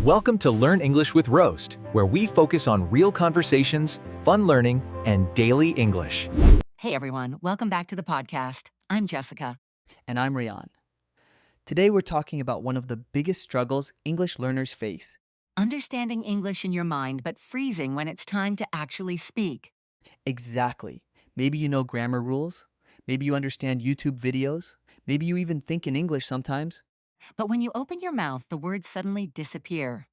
Welcome to Learn English with Roast, where we focus on real conversations, fun learning, and daily English. Hey everyone, welcome back to the podcast. I'm Jessica. And I'm Rayan. Today we're talking about one of the biggest struggles English learners face. Understanding English in your mind, but freezing when it's time to actually speak. Exactly. Maybe you know grammar rules. Maybe you understand YouTube videos. Maybe you even think in English sometimes. But when you open your mouth, the words suddenly disappear.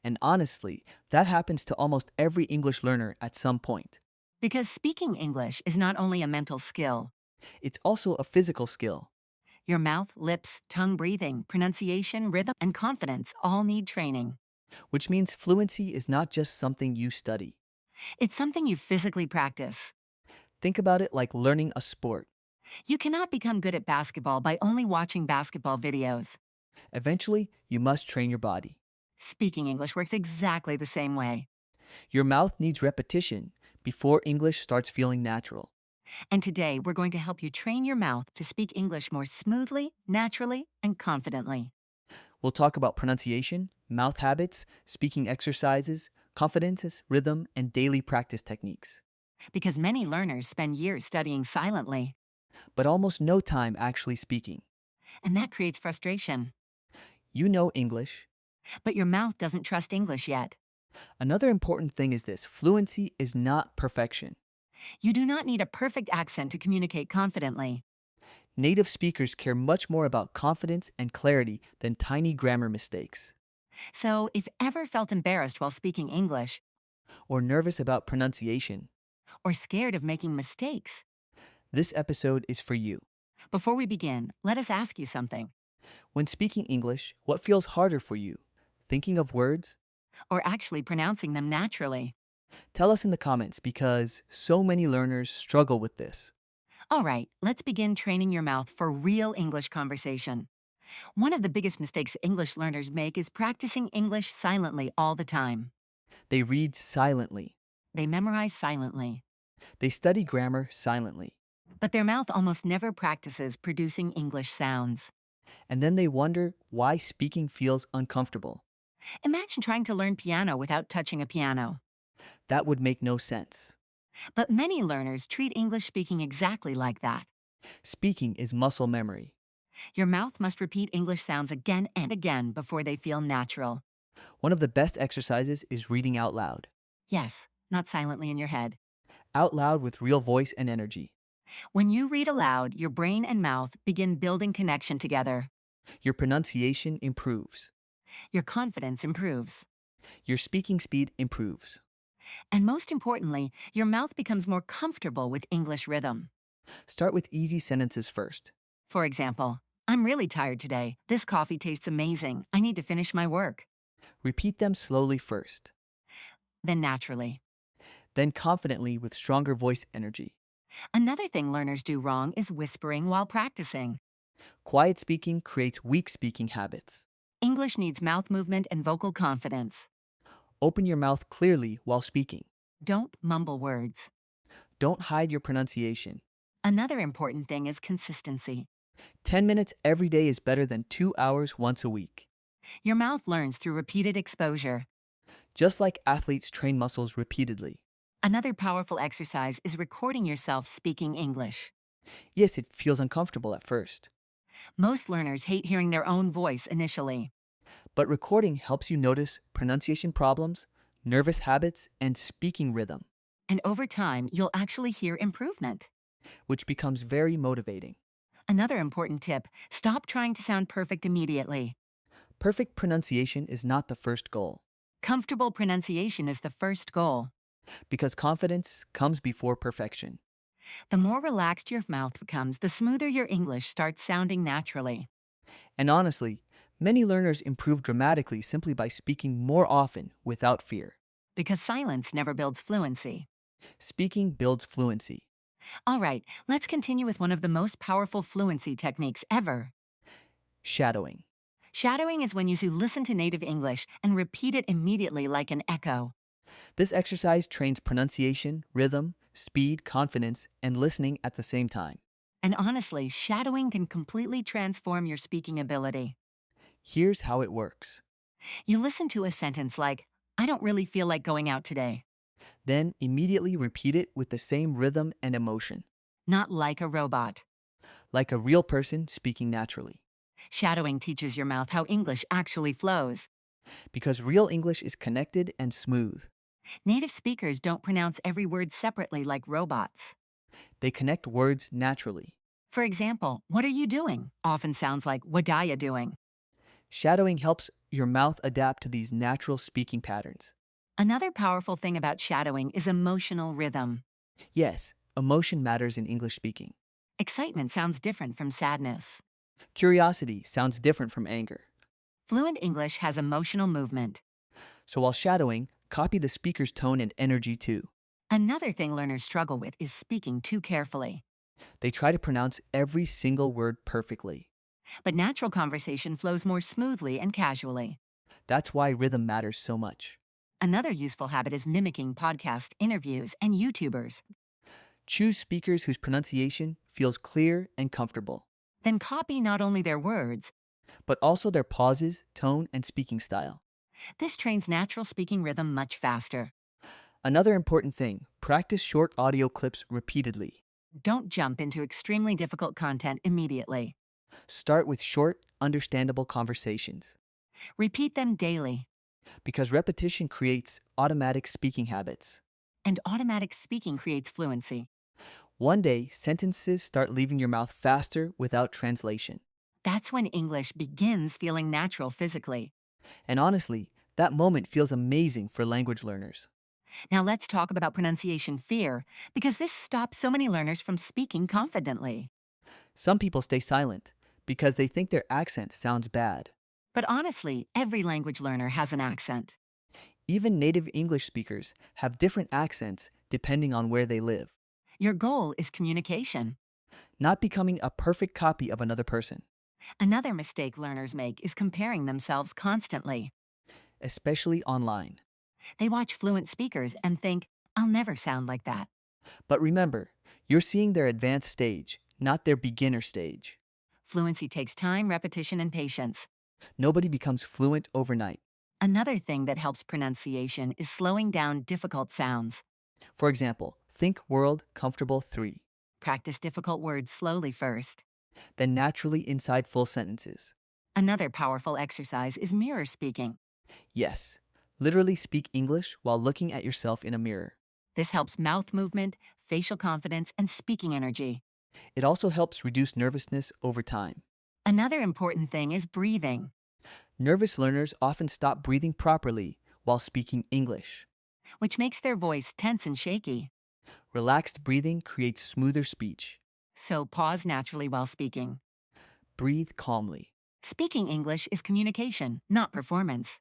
And honestly, that happens to almost every English learner at some point. Because speaking English is not only a mental skill. It's also a physical skill, Your mouth, lips, tongue breathing, pronunciation, rhythm, and confidence all need training. which means fluency is not just something you study. It's something you physically practice. Think about it like learning a sport. You cannot become good at basketball by only watching basketball videos. Eventually, you must train your body. Speaking English works exactly the same way. Your mouth needs repetition before English starts feeling natural. And today, we're going to help you train your mouth to speak English more smoothly, naturally, and confidently. We'll talk about pronunciation, mouth habits, speaking exercises, confidence, rhythm, and daily practice techniques. Because many learners spend years studying silently, But almost no time actually speaking. and that creates frustration. You know English. But your mouth doesn't trust English yet. Another important thing is this: fluency is not perfection. You do not need a perfect accent to communicate confidently. Native speakers care much more about confidence and clarity than tiny grammar mistakes, So, if ever felt embarrassed while speaking English, or nervous about pronunciation. or scared of making mistakes, This episode is for you. before we begin, let us ask you something. When speaking English, what feels harder for you? Thinking of words? Or actually pronouncing them naturally. Tell us in the comments because so many learners struggle with this. All right, let's begin training your mouth for real English conversation. One of the biggest mistakes English learners make is practicing English silently all the time. They read silently. They memorize silently, They study grammar silently. but their mouth almost never practices producing English sounds. And then they wonder why speaking feels uncomfortable. Imagine trying to learn piano without touching a piano. That would make no sense. But many learners treat English speaking exactly like that. Speaking is muscle memory. Your mouth must repeat English sounds again and again before they feel natural. One of the best exercises is reading out loud. Yes, not silently in your head. Out loud with real voice and energy. When you read aloud, your brain and mouth begin building connection together. Your pronunciation improves. Your confidence improves. Your speaking speed improves. And most importantly, your mouth becomes more comfortable with English rhythm. Start with easy sentences first. For example, I'm really tired today. This coffee tastes amazing. I need to finish my work. Repeat them slowly first. Then naturally. Then confidently with stronger voice energy. Another thing learners do wrong is whispering while practicing. Quiet speaking creates weak speaking habits. English needs mouth movement and vocal confidence. Open your mouth clearly while speaking. Don't mumble words. Don't hide your pronunciation. Another important thing is consistency. 10 minutes every day is better than 2 hours once a week. Your mouth learns through repeated exposure. Just like athletes train muscles repeatedly. Another powerful exercise is recording yourself speaking English. Yes, it feels uncomfortable at first, Most learners hate hearing their own voice initially. but recording helps you notice pronunciation problems, nervous habits, and speaking rhythm, And over time, you'll actually hear improvement. which becomes very motivating. Another important tip, stop trying to sound perfect immediately. Perfect pronunciation is not the first goal, Comfortable pronunciation is the first goal. because confidence comes before perfection. The more relaxed your mouth becomes, the smoother your English starts sounding naturally. And honestly, many learners improve dramatically simply by speaking more often without fear. Because silence never builds fluency. Speaking builds fluency. All right, let's continue with one of the most powerful fluency techniques ever. Shadowing. Shadowing is when you listen to native English and repeat it immediately like an echo. This exercise trains pronunciation, rhythm, speed, confidence, and listening at the same time. And honestly, shadowing can completely transform your speaking ability. Here's how it works. You listen to a sentence like, I don't really feel like going out today. Then immediately repeat it with the same rhythm and emotion, Not like a robot. like a real person speaking naturally. Shadowing teaches your mouth how English actually flows. Because real English is connected and smooth. Native speakers don't pronounce every word separately like robots. They connect words naturally. For example, what are you doing? Often sounds like, what are you doing? Shadowing helps your mouth adapt to these natural speaking patterns. Another powerful thing about shadowing is emotional rhythm. Yes, emotion matters in English speaking. Excitement sounds different from sadness. Curiosity sounds different from anger. Fluent English has emotional movement. So while shadowing, copy the speaker's tone and energy too. Another thing learners struggle with is speaking too carefully. They try to pronounce every single word perfectly. But natural conversation flows more smoothly and casually. That's why rhythm matters so much. Another useful habit is mimicking podcast interviews and YouTubers. Choose speakers whose pronunciation feels clear and comfortable, Then copy not only their words, but also their pauses, tone, and speaking style. this trains natural speaking rhythm much faster. Another important thing, practice short audio clips repeatedly. Don't jump into extremely difficult content immediately. Start with short, understandable conversations, Repeat them daily. because repetition creates automatic speaking habits. And automatic speaking creates fluency. One day, sentences start leaving your mouth faster without translation. That's when English begins feeling natural physically. And honestly, that moment feels amazing for language learners. Now let's talk about pronunciation fear, because this stops so many learners from speaking confidently. Some people stay silent because they think their accent sounds bad. But honestly, every language learner has an accent. Even native English speakers have different accents depending on where they live, Your goal is communication. not becoming a perfect copy of another person, Another mistake learners make is comparing themselves constantly. especially online. They watch fluent speakers and think, I'll never sound like that. But remember, you're seeing their advanced stage, not their beginner stage. Fluency takes time, repetition, and patience. Nobody becomes fluent overnight. Another thing that helps pronunciation is slowing down difficult sounds. For example, think world comfortable 3, Practice difficult words slowly first. then naturally inside full sentences. Another powerful exercise is mirror speaking. Yes, literally speak English while looking at yourself in a mirror. This helps mouth movement, facial confidence, and speaking energy. It also helps reduce nervousness over time. Another important thing is breathing, Nervous learners often stop breathing properly while speaking English. which makes their voice tense and shaky. Relaxed breathing creates smoother speech. So pause naturally while speaking. Breathe calmly. Speaking English is communication, not performance.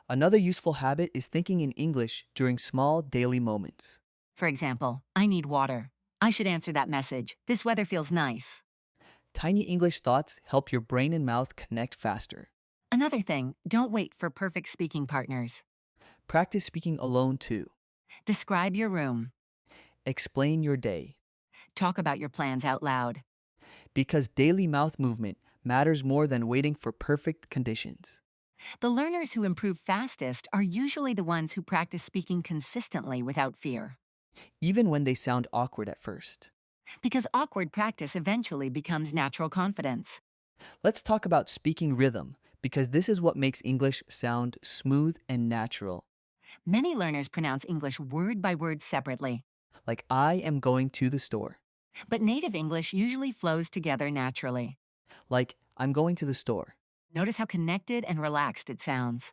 Another useful habit is thinking in English during small daily moments. For example, I need water. I should answer that message. This weather feels nice. Tiny English thoughts help your brain and mouth connect faster. Another thing, don't wait for perfect speaking partners. Practice speaking alone too. Describe your room. Explain your day. Talk about your plans out loud. Because daily mouth movement matters more than waiting for perfect conditions. The learners who improve fastest are usually the ones who practice speaking consistently without fear. Even when they sound awkward at first. Because awkward practice eventually becomes natural confidence. Let's talk about speaking rhythm, because this is what makes English sound smooth and natural. Many learners pronounce English word by word separately, Like, I am going to the store. but native English usually flows together naturally. Like, I'm going to the store. Notice how connected and relaxed it sounds,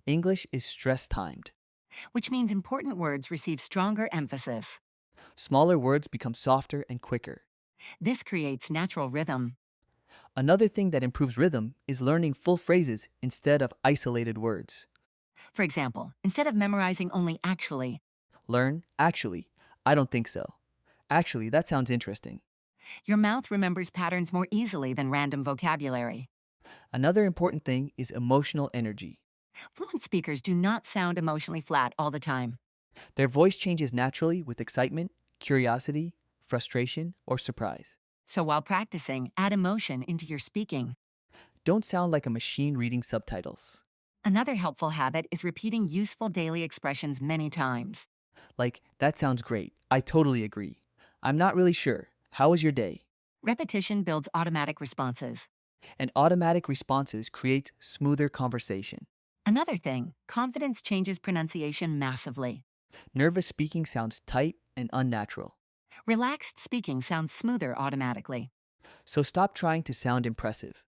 English is stress timed. which means important words receive stronger emphasis. Smaller words become softer and quicker. This creates natural rhythm. Another thing that improves rhythm is learning full phrases instead of isolated words. For example, instead of memorizing only actually, Learn, actually, I don't think so. Actually, that sounds interesting. your mouth remembers patterns more easily than random vocabulary. Another important thing is emotional energy. Fluent speakers do not sound emotionally flat all the time. Their voice changes naturally with excitement, curiosity, frustration, or surprise. So while practicing, add emotion into your speaking. Don't sound like a machine reading subtitles. Another helpful habit is repeating useful daily expressions many times. Like, that sounds great. I totally agree. I'm not really sure. How was your day? Repetition builds automatic responses. And automatic responses create smoother conversation. Another thing, confidence changes pronunciation massively. Nervous speaking sounds tight and unnatural. Relaxed speaking sounds smoother automatically. So stop trying to sound impressive.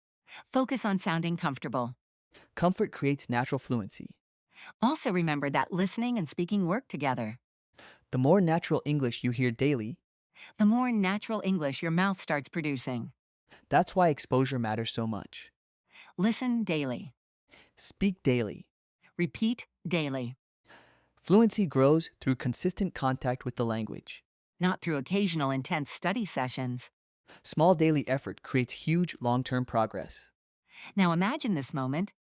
Focus on sounding comfortable. Comfort creates natural fluency. Also remember that listening and speaking work together. The more natural English you hear daily, The more natural English your mouth starts producing. that's why exposure matters so much. Listen daily. Speak daily. Repeat daily. Fluency grows through consistent contact with the language. Not through occasional intense study sessions. Small daily effort creates huge long-term progress. Now imagine this moment.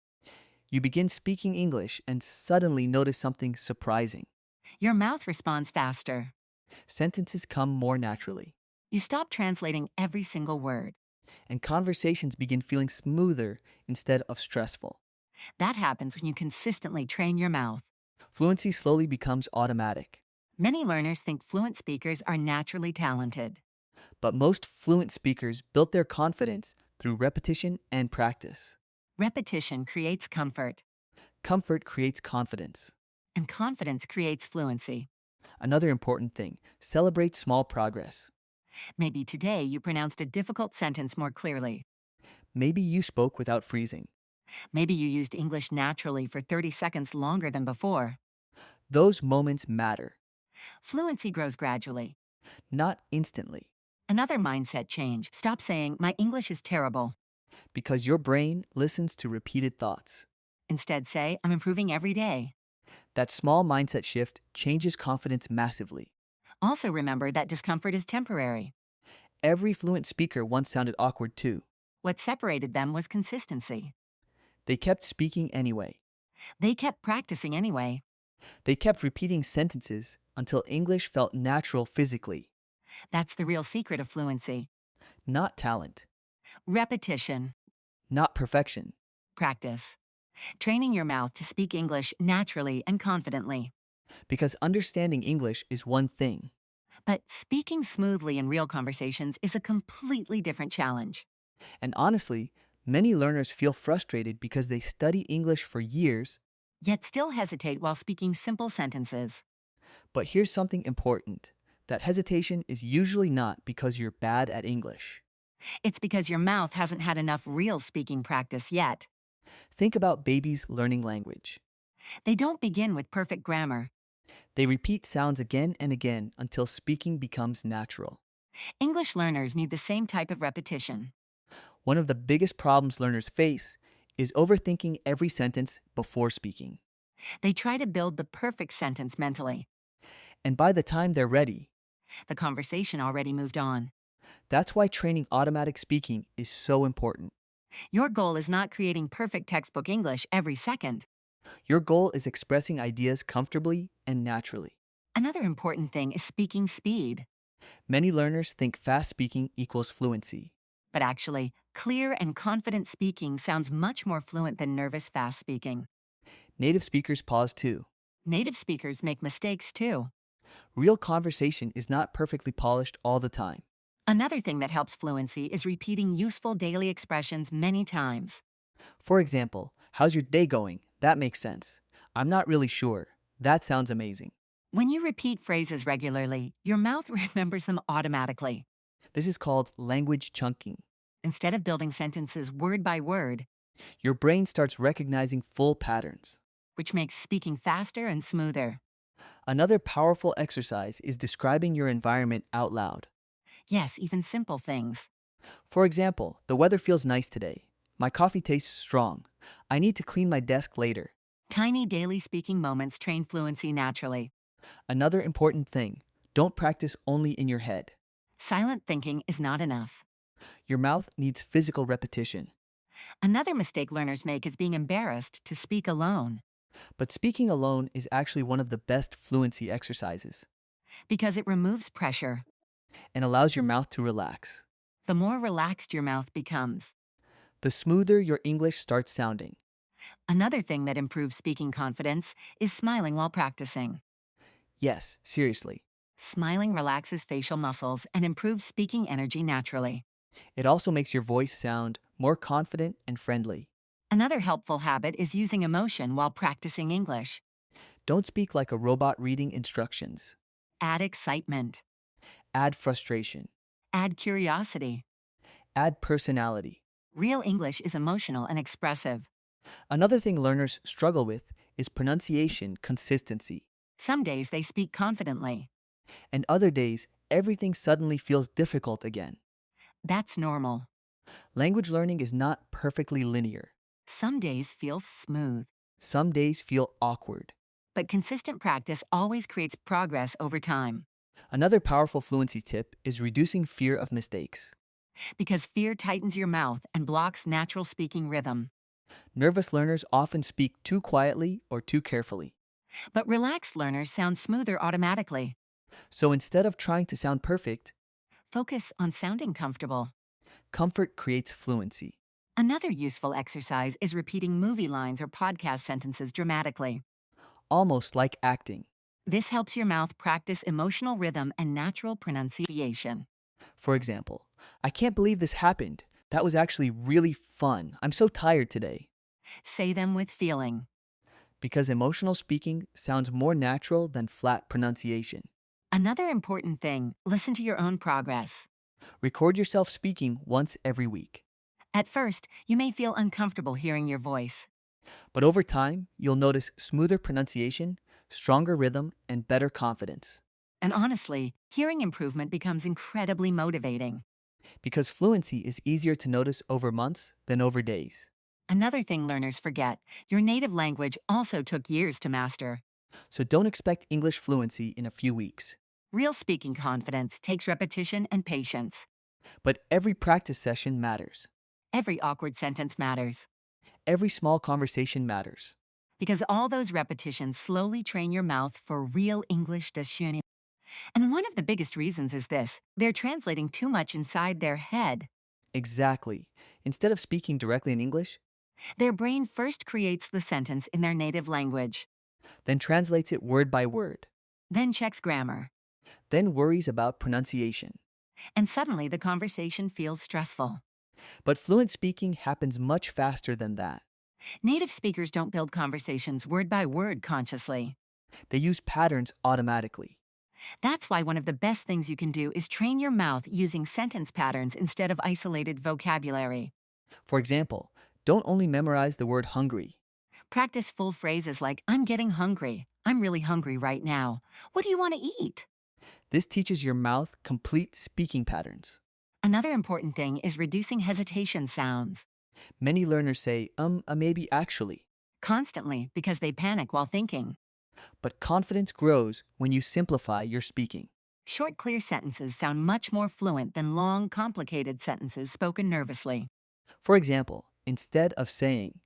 You begin speaking English and suddenly notice something surprising. Your mouth responds faster. Sentences come more naturally, You stop translating every single word. and conversations begin feeling smoother instead of stressful. That happens when you consistently train your mouth. Fluency slowly becomes automatic, Many learners think fluent speakers are naturally talented. but most fluent speakers built their confidence through repetition and practice. Repetition creates comfort, Comfort creates confidence. and confidence creates fluency. Another important thing, celebrate small progress. Maybe today you pronounced a difficult sentence more clearly. Maybe you spoke without freezing. Maybe you used English naturally for 30 seconds longer than before. Those moments matter, Fluency grows gradually. not instantly, Another mindset change. Stop saying, "My English is terrible." because your brain listens to repeated thoughts. Instead, say, "I'm improving every day." That small mindset shift changes confidence massively. Also remember that discomfort is temporary. Every fluent speaker once sounded awkward too. What separated them was consistency. They kept speaking anyway. They kept practicing anyway. They kept repeating sentences until English felt natural physically, That's the real secret of fluency. not talent, Repetition. not perfection. Practice. Training your mouth to speak English naturally and confidently. Because understanding English is one thing, But speaking smoothly in real conversations is a completely different challenge. and honestly, many learners feel frustrated because they study English for years, Yet still hesitate while speaking simple sentences. but here's something important. That hesitation is usually not because you're bad at English. It's because your mouth hasn't had enough real speaking practice yet. Think about babies learning language. They don't begin with perfect grammar. They repeat sounds again and again until speaking becomes natural. English learners need the same type of repetition. One of the biggest problems learners face is overthinking every sentence before speaking. They try to build the perfect sentence mentally. And by the time they're ready, The conversation already moved on. that's why training automatic speaking is so important. Your goal is not creating perfect textbook English every second. Your goal is expressing ideas comfortably and naturally. Another important thing is speaking speed. Many learners think fast speaking equals fluency. But actually, clear and confident speaking sounds much more fluent than nervous fast speaking. Native speakers pause too. Native speakers make mistakes too. Real conversation is not perfectly polished all the time. Another thing that helps fluency is repeating useful daily expressions many times. For example, how's your day going? That makes sense. I'm not really sure. That sounds amazing. When you repeat phrases regularly, your mouth remembers them automatically. This is called language chunking. Instead of building sentences word by word, Your brain starts recognizing full patterns. which makes speaking faster and smoother. Another powerful exercise is describing your environment out loud. Yes, even simple things. For example, the weather feels nice today. My coffee tastes strong. I need to clean my desk later. Tiny daily speaking moments train fluency naturally. Another important thing, don't practice only in your head. Silent thinking is not enough. Your mouth needs physical repetition. Another mistake learners make is being embarrassed to speak alone, But speaking alone is actually one of the best fluency exercises because it removes pressure. and allows your mouth to relax. The more relaxed your mouth becomes, The smoother your English starts sounding. Another thing that improves speaking confidence is smiling while practicing. Yes, seriously. Smiling relaxes facial muscles and improves speaking energy naturally. It also makes your voice sound more confident and friendly. Another helpful habit is using emotion while practicing English. Don't speak like a robot reading instructions. Add excitement. Add frustration. Add curiosity. Add personality. Real English is emotional and expressive. Another thing learners struggle with is pronunciation consistency. Some days they speak confidently. And other days, everything suddenly feels difficult again. That's normal. Language learning is not perfectly linear. Some days feel smooth. Some days feel awkward. But consistent practice always creates progress over time. Another powerful fluency tip is reducing fear of mistakes. Because fear tightens your mouth and blocks natural speaking rhythm. Nervous learners often speak too quietly or too carefully. But relaxed learners sound smoother automatically. So instead of trying to sound perfect, Focus on sounding comfortable. comfort creates fluency. Another useful exercise is repeating movie lines or podcast sentences dramatically. Almost like acting. This helps your mouth practice emotional rhythm and natural pronunciation. For example, I can't believe this happened. That was actually really fun. I'm so tired today. Say them with feeling. Because emotional speaking sounds more natural than flat pronunciation. Another important thing, listen to your own progress. Record yourself speaking once every week. At first, you may feel uncomfortable hearing your voice. But over time, you'll notice smoother pronunciation, stronger rhythm, and better confidence. And honestly, hearing improvement becomes incredibly motivating. Because fluency is easier to notice over months than over days. Another thing learners forget, your native language also took years to master. So don't expect English fluency in a few weeks. Real speaking confidence takes repetition and patience. But every practice session matters. Every awkward sentence matters. Every small conversation matters. Because all those repetitions slowly train your mouth for real English discussion. And one of the biggest reasons is this, they're translating too much inside their head. Exactly. Instead of speaking directly in English, Their brain first creates the sentence in their native language, then translates it word by word, then checks grammar, then worries about pronunciation. and suddenly the conversation feels stressful. But fluent speaking happens much faster than that. Native speakers don't build conversations word by word consciously. They use patterns automatically. That's why one of the best things you can do is train your mouth using sentence patterns instead of isolated vocabulary. For example, don't only memorize the word hungry. Practice full phrases like, I'm getting hungry. I'm really hungry right now. What do you want to eat? This teaches your mouth complete speaking patterns. Another important thing is reducing hesitation sounds. Many learners say, maybe actually. Constantly because they panic while thinking. But confidence grows when you simplify your speaking. Short, clear sentences sound much more fluent than long, complicated sentences spoken nervously. For example, instead of saying,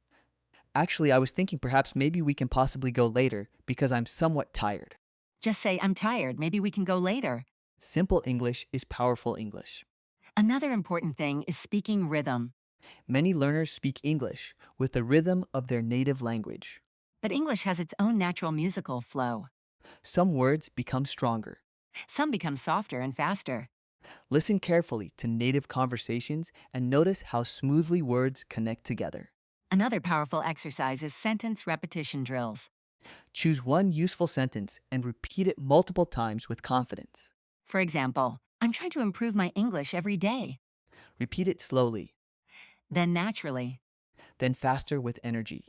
actually, I was thinking perhaps maybe we can possibly go later because I'm somewhat tired. Just say, I'm tired, maybe we can go later. Simple English is powerful English. Another important thing is speaking rhythm. Many learners speak English with the rhythm of their native language. But English has its own natural musical flow. Some words become stronger. Some become softer and faster. Listen carefully to native conversations and notice how smoothly words connect together. Another powerful exercise is sentence repetition drills. Choose one useful sentence and repeat it multiple times with confidence. For example, I'm trying to improve my English every day. Repeat it slowly, Then naturally. then faster with energy.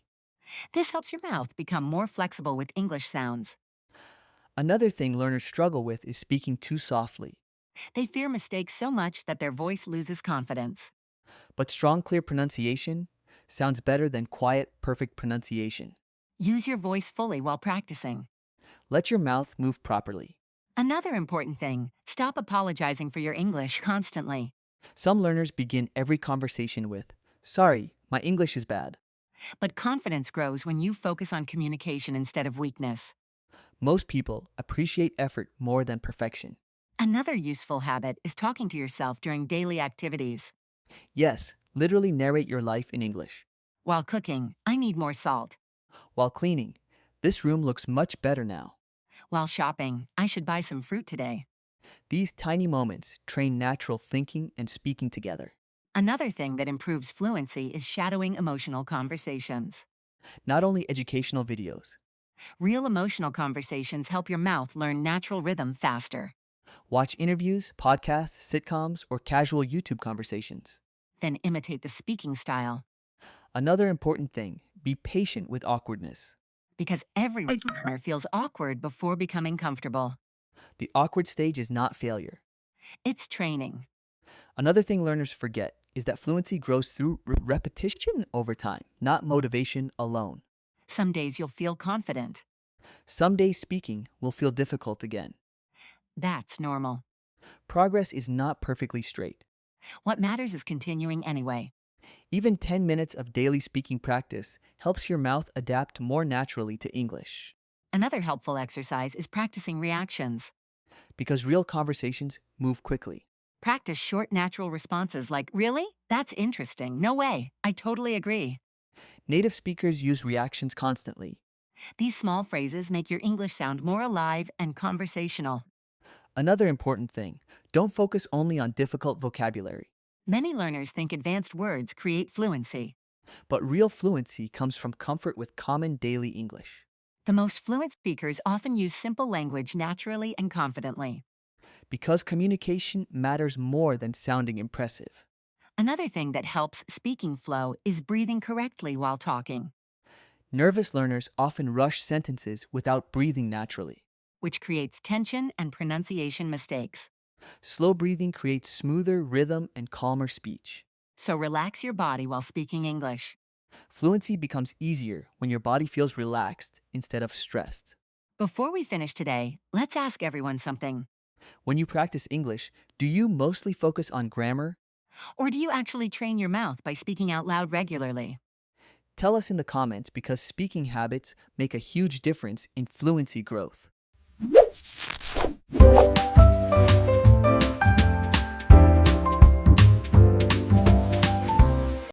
This helps your mouth become more flexible with English sounds. Another thing learners struggle with is speaking too softly. They fear mistakes so much that their voice loses confidence. But strong, clear pronunciation sounds better than quiet, perfect pronunciation. Use your voice fully while practicing. Let your mouth move properly. Another important thing, stop apologizing for your English constantly. Some learners begin every conversation with, "Sorry, my English is bad." But confidence grows when you focus on communication instead of weakness. Most people appreciate effort more than perfection. Another useful habit is talking to yourself during daily activities. Yes, literally narrate your life in English. While cooking, I need more salt. While cleaning, this room looks much better now. While shopping, I should buy some fruit today. These tiny moments train natural thinking and speaking together. Another thing that improves fluency is shadowing emotional conversations. Not only educational videos. Real emotional conversations help your mouth learn natural rhythm faster. Watch interviews, podcasts, sitcoms, or casual YouTube conversations. Then imitate the speaking style, Another important thing, be patient with awkwardness. because every learner feels awkward before becoming comfortable. The awkward stage is not failure. It's training. Another thing learners forget is that fluency grows through repetition over time, not motivation alone. Some days you'll feel confident. Some days speaking will feel difficult again. That's normal. Progress is not perfectly straight. What matters is continuing anyway. Even 10 minutes of daily speaking practice helps your mouth adapt more naturally to English. Another helpful exercise is practicing reactions. Because real conversations move quickly. Practice short, natural responses like, "Really? That's interesting. No way. I totally agree." Native speakers use reactions constantly. These small phrases make your English sound more alive and conversational. Another important thing, don't focus only on difficult vocabulary. Many learners think advanced words create fluency. But real fluency comes from comfort with common daily English. The most fluent speakers often use simple language naturally and confidently. Because communication matters more than sounding impressive. Another thing that helps speaking flow is breathing correctly while talking, Nervous learners often rush sentences without breathing naturally. which creates tension and pronunciation mistakes. Slow breathing creates smoother rhythm and calmer speech. So relax your body while speaking English. Fluency becomes easier when your body feels relaxed instead of stressed. Before we finish today, let's ask everyone something. When you practice English, do you mostly focus on grammar? Or do you actually train your mouth by speaking out loud regularly? Tell us in the comments because speaking habits make a huge difference in fluency growth.